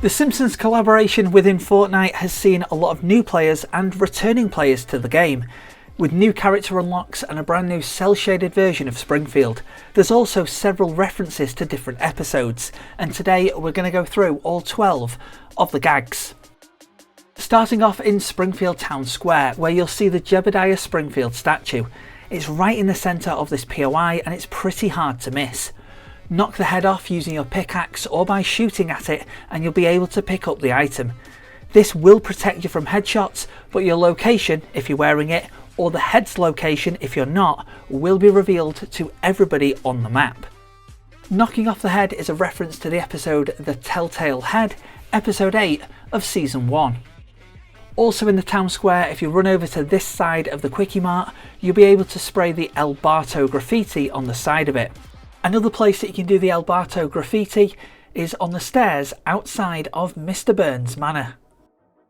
The Simpsons collaboration within Fortnite has seen a lot of new players and returning players to the game, with new character unlocks and a brand new cel-shaded version of Springfield. There's also several references to different episodes, and today we're going to go through all 12 of the gags. Starting off in Springfield Town Square, where you'll see the Jebediah Springfield statue. It's right in the centre of this POI and it's pretty hard to miss. Knock the head off using your pickaxe or by shooting at it and you'll be able to pick up the item. This will protect you from headshots, but your location, if you're wearing it, or the head's location, if you're not, will be revealed to everybody on the map. Knocking off the head is a reference to the episode The Telltale Head, episode 8 of season 1. Also in the town square, if you run over to this side of the Kwik-E-Mart, you'll be able to spray the Barto Graffiti on the side of it. Another place that you can do the Barto Graffiti is on the stairs outside of Mr. Burns' Manor.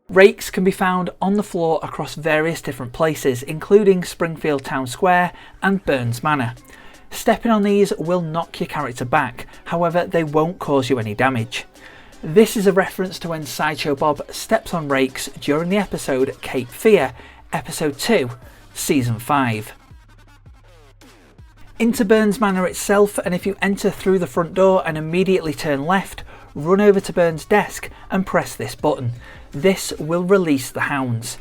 Rakes can be found on the floor across various different places, including Springfield Town Square and Burns' Manor. Stepping on these will knock your character back, however they won't cause you any damage. This is a reference to when Sideshow Bob steps on rakes during the episode Cape Fear, episode 2, season 5. Into Burns' Manor itself, and if you enter through the front door and immediately turn left, run over to Burns' desk and press this button. This will release the hounds.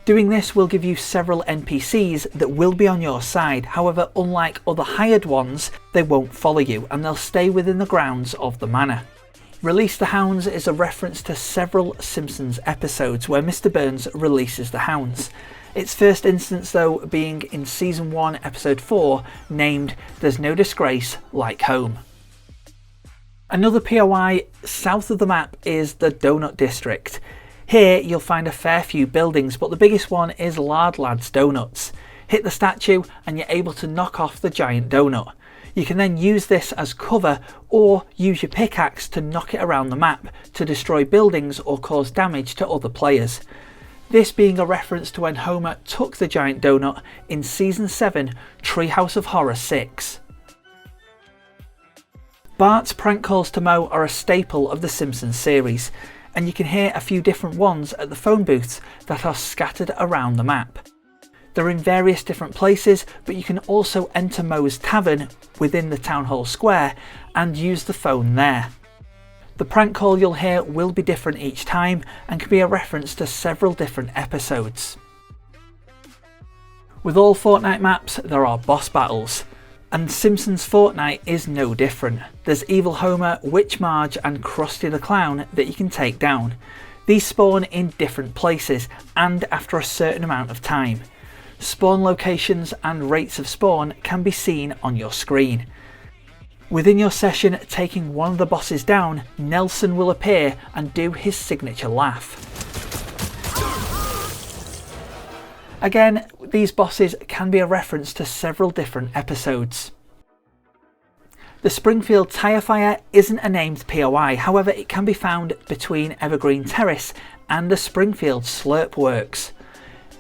Doing this will give you several NPCs that will be on your side, however unlike other hired ones, they won't follow you and they'll stay within the grounds of the manor. Release the Hounds is a reference to several Simpsons episodes where Mr. Burns releases the hounds. Its first instance though being in season 1 episode 4 named There's No Disgrace Like Home. Another POI south of the map is the Donut District. Here you'll find a fair few buildings, but the biggest one is Lard Lad's Donuts. Hit the statue and you're able to knock off the giant donut. You can then use this as cover or use your pickaxe to knock it around the map to destroy buildings or cause damage to other players. This being a reference to when Homer took the giant donut in season 7 Treehouse of Horror 6. Bart's prank calls to Moe are a staple of the Simpsons series, and you can hear a few different ones at the phone booths that are scattered around the map. They're in various different places, but you can also enter Moe's tavern within the town hall square and use the phone there. The prank call you'll hear will be different each time and can be a reference to several different episodes. With all Fortnite maps there are boss battles, and Simpsons Fortnite is no different. There's Evil Homer, Witch Marge and Krusty the Clown that you can take down. These spawn in different places and after a certain amount of time. Spawn locations and rates of spawn can be seen on your screen. Within your session, taking one of the bosses down, Nelson will appear and do his signature laugh. Again, these bosses can be a reference to several different episodes. The Springfield Tire Fire isn't a named POI, however it can be found between Evergreen Terrace and the Springfield Slurp Works.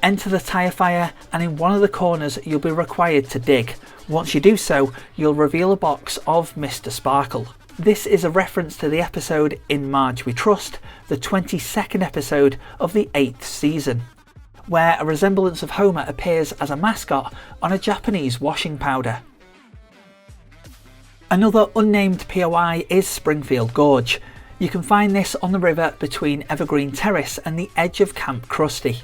Enter the tire fire and in one of the corners you'll be required to dig. Once you do so, you'll reveal a box of Mr. Sparkle. This is a reference to the episode In Marge We Trust, the 22nd episode of the 8th season, where a resemblance of Homer appears as a mascot on a Japanese washing powder. Another unnamed POI is Springfield Gorge. You can find this on the river between Evergreen Terrace and the edge of Camp Krusty.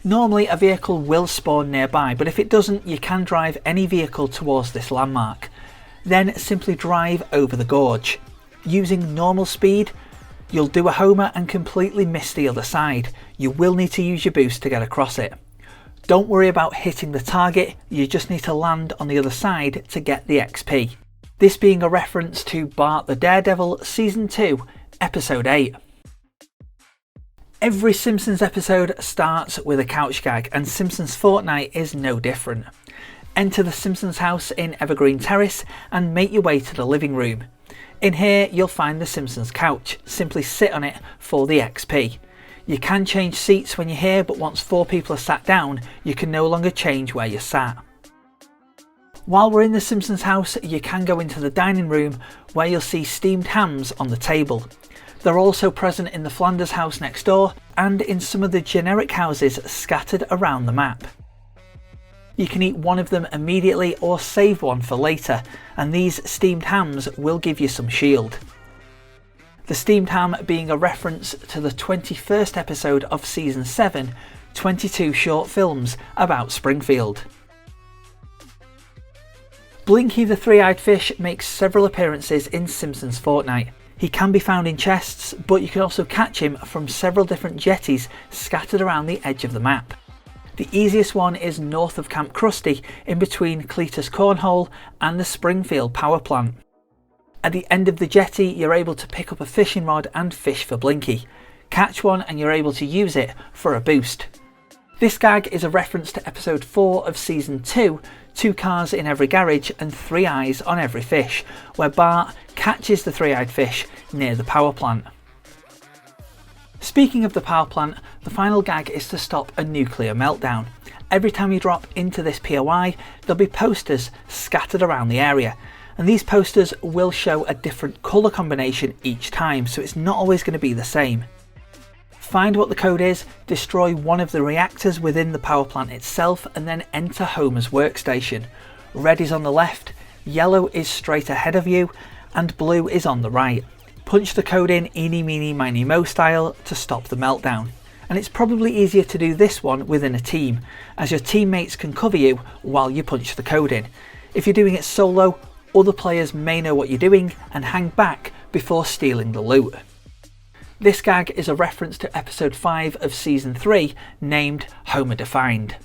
Normally a vehicle will spawn nearby, but if it doesn't, you can drive any vehicle towards this landmark. Then simply drive over the gorge. Using normal speed, you'll do a Homer and completely miss the other side. You will need to use your boost to get across it. Don't worry about hitting the target, you just need to land on the other side to get the XP. This being a reference to Bart the Daredevil Season 2, Episode 8. Every Simpsons episode starts with a couch gag, and Simpsons Fortnite is no different. Enter the Simpsons house in Evergreen Terrace and make your way to the living room. In here you'll find the Simpsons couch, simply sit on it for the XP. You can change seats when you're here, but once 4 people are sat down, you can no longer change where you're sat. While we're in the Simpsons house, you can go into the dining room where you'll see steamed hams on the table. They're also present in the Flanders house next door and in some of the generic houses scattered around the map. You can eat one of them immediately or save one for later, and these steamed hams will give you some shield. The steamed ham being a reference to the 21st episode of Season 7, 22 short films about Springfield. Blinky the three-eyed fish makes several appearances in Simpsons Fortnite. He can be found in chests, but you can also catch him from several different jetties scattered around the edge of the map. The easiest one is north of Camp Krusty, in between Cletus Cornhole and the Springfield power plant. At the end of the jetty, you're able to pick up a fishing rod and fish for Blinky. Catch one and you're able to use it for a boost. This gag is a reference to episode 4 of season 2, 2 cars in every garage and 3 eyes on every fish, where Bart catches the three-eyed fish near the power plant. Speaking of the power plant, the final gag is to stop a nuclear meltdown. Every time you drop into this POI, there'll be posters scattered around the area, and these posters will show a different colour combination each time, so it's not always going to be the same. Find what the code is, destroy one of the reactors within the power plant itself, and then enter Homer's workstation. Red is on the left, yellow is straight ahead of you, and blue is on the right. Punch the code in eeny meeny miny mo style to stop the meltdown. And it's probably easier to do this one within a team, as your teammates can cover you while you punch the code in. If you're doing it solo, other players may know what you're doing and hang back before stealing the loot. This gag is a reference to episode 5 of season 3, named Homer Defined.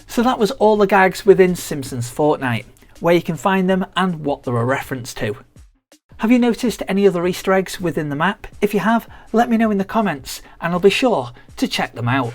So that was all the gags within Simpsons Fortnite, where you can find them and what they're a reference to. Have you noticed any other Easter eggs within the map? If you have, let me know in the comments and I'll be sure to check them out.